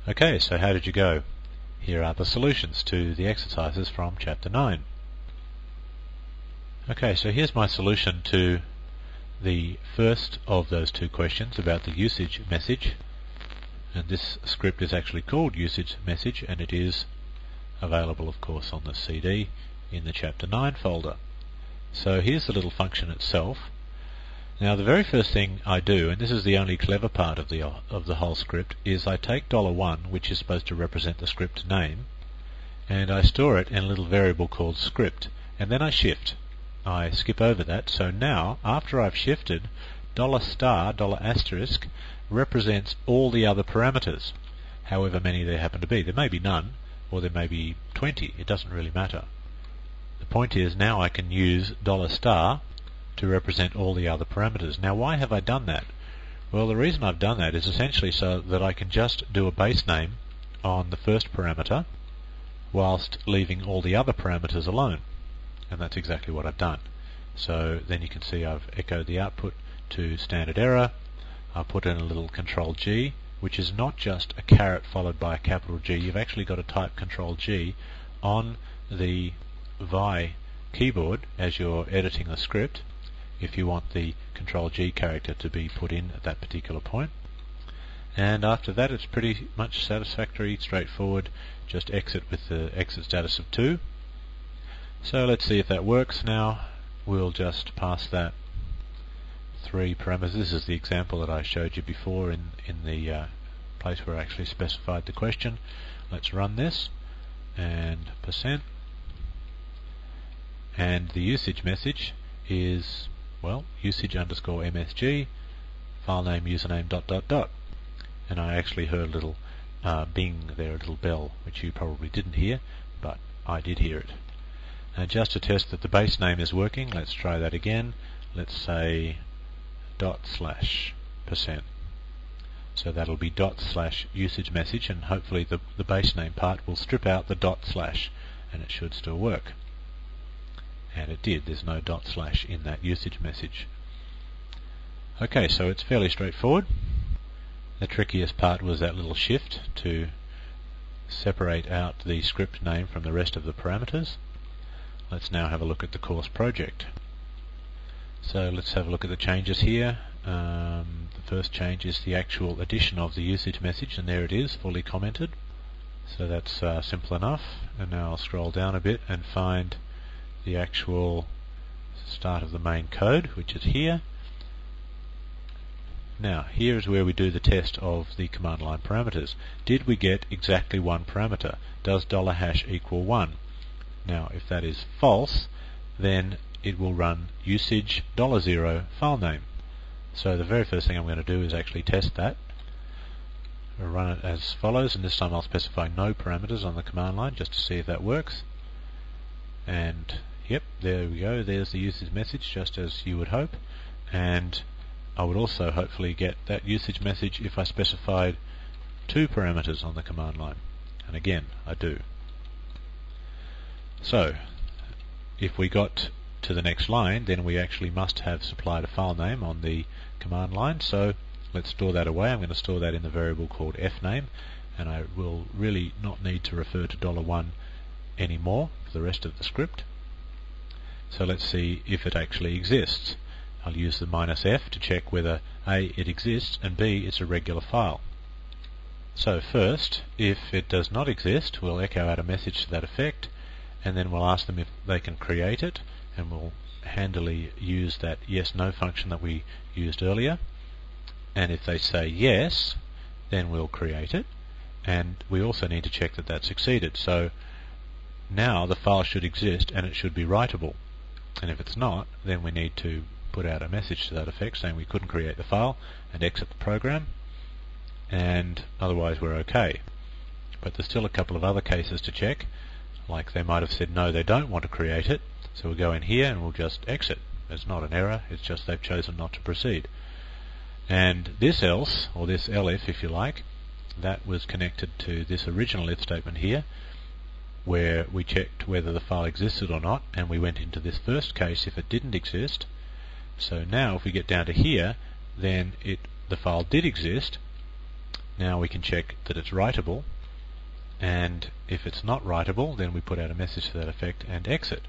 Okay, so how did you go? Here are the solutions to the exercises from Chapter 9. Okay, so here's my solution to the first of those two questions about the usage message. And this script is actually called usage message, and it is available, of course, on the CD in the Chapter 9 folder. So here's the little function itself. Now the very first thing I do, and this is the only clever part of the whole script, is I take $1, which is supposed to represent the script name, and I store it in a little variable called script, and then I shift. I skip over that, so now, after I've shifted, $*, represents all the other parameters, however many there happen to be. There may be none, or there may be 20, it doesn't really matter. The point is, now I can use $* to represent all the other parameters. Now why have I done that? Well, the reason I've done that is essentially so that I can just do a base name on the first parameter whilst leaving all the other parameters alone. And that's exactly what I've done. So then you can see I've echoed the output to standard error. I'll put in a little Control G, which is not just a caret followed by a capital G. You've actually got to type Control G on the VI keyboard as you're editing the script, if you want the Control G character to be put in at that particular point. And after that it's pretty much satisfactory, straightforward. Just exit with the exit status of 2. So let's see if that works now. We'll just pass that 3 parameters. This is the example that I showed you before in the place where I actually specified the question. Let's run this, and %, and the usage message is, well, usage_msg, file name, username ... And I actually heard a little bing there, a little bell, which you probably didn't hear, but I did hear it. And just to test that the base name is working, let's try that again. Let's say $%. So that'll be $usage message, and hopefully the base name part will strip out the $, and it should still work. And it did. There's no $/ in that usage message. Okay, so it's fairly straightforward. The trickiest part was that little shift to separate out the script name from the rest of the parameters. Let's now have a look at the course project. So let's have a look at the changes here. The first change is the actual addition of the usage message, and there it is, fully commented. So that's simple enough. And now I'll scroll down a bit and find the actual start of the main code, which is here. Now, here is where we do the test of the command line parameters. Did we get exactly one parameter? Does $# equal 1? Now, if that is false, then it will run usage $0 file name. So the very first thing I'm going to do is actually test that. I'll run it as follows, and this time I'll specify no parameters on the command line just to see if that works. And yep, there we go, there's the usage message, just as you would hope. And I would also hopefully get that usage message if I specified 2 parameters on the command line. And again, I do. So, if we got to the next line, then we actually must have supplied a file name on the command line. So let's store that away. I'm going to store that in the variable called fname, and I will really not need to refer to $1 anymore for the rest of the script. So let's see if it actually exists. I'll use the -f to check whether A, it exists, and B, it's a regular file. So first, if it does not exist, we'll echo out a message to that effect, and then we'll ask them if they can create it, and we'll handily use that yes/no function that we used earlier. And if they say yes, then we'll create it, and we also need to check that that succeeded. So now the file should exist and it should be writable. And if it's not, then we need to put out a message to that effect saying we couldn't create the file and exit the program, and otherwise we're okay. But there's still a couple of other cases to check, like they might have said no, they don't want to create it, so we'll go in here and we'll just exit. It's not an error, it's just they've chosen not to proceed. And this else, or this elif if you like, that was connected to this original if statement here, where we checked whether the file existed or not, and we went into this first case if it didn't exist. So now if we get down to here, then the file did exist, Now we can check that it's writable, and if it's not writable, then we put out a message to that effect and exit.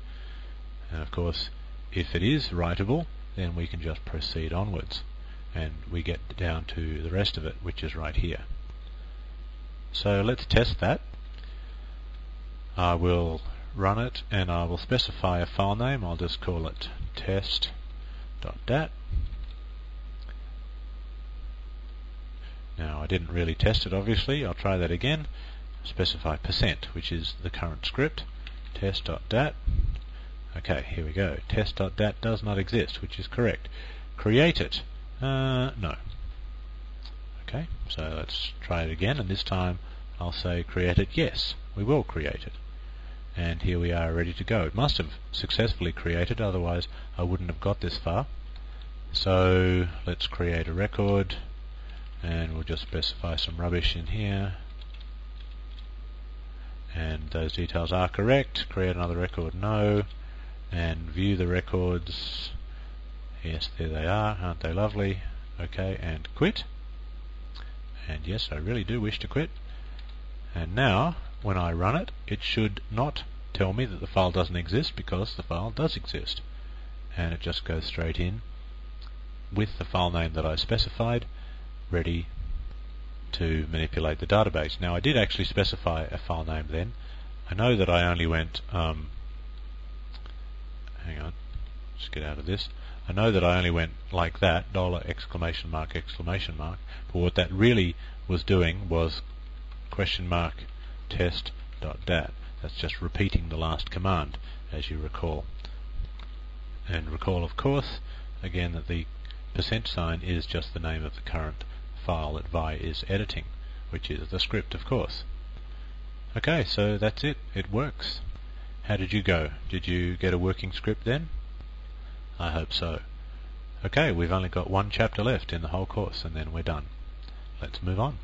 And of course, if it is writable, then we can just proceed onwards, and we get down to the rest of it, which is right here. So let's test that. I will run it, and I will specify a file name. I'll just call it test.dat. Now I didn't really test it, obviously. I'll try that again. Specify %, which is the current script. Test.dat. Okay, here we go. Test.dat does not exist, which is correct. Create it. No. Okay, so let's try it again, and this time I'll say create it. Yes, we will create it. And here we are, ready to go. It must have successfully created, otherwise I wouldn't have got this far. So let's create a record, and we'll just specify some rubbish in here. And those details are correct. Create another record, no. And view the records. Yes, there they are. Aren't they lovely? Okay, and quit. And yes, I really do wish to quit. And now, when I run it, it should not tell me that the file doesn't exist, because the file does exist. And it just goes straight in with the file name that I specified, ready to manipulate the database. Now I did actually specify a file name then. I know that I only went hang on, just get out of this. I know that I only went like that, $exclamation mark, but what that really was doing was $test.dat. That's just repeating the last command, as you recall. And recall, of course, again, that the %sign is just the name of the current file that Vi is editing, which is the script, of course. Okay, so that's it. It works. How did you go? Did you get a working script then? I hope so. Okay, we've only got one chapter left in the whole course, and then we're done. Let's move on.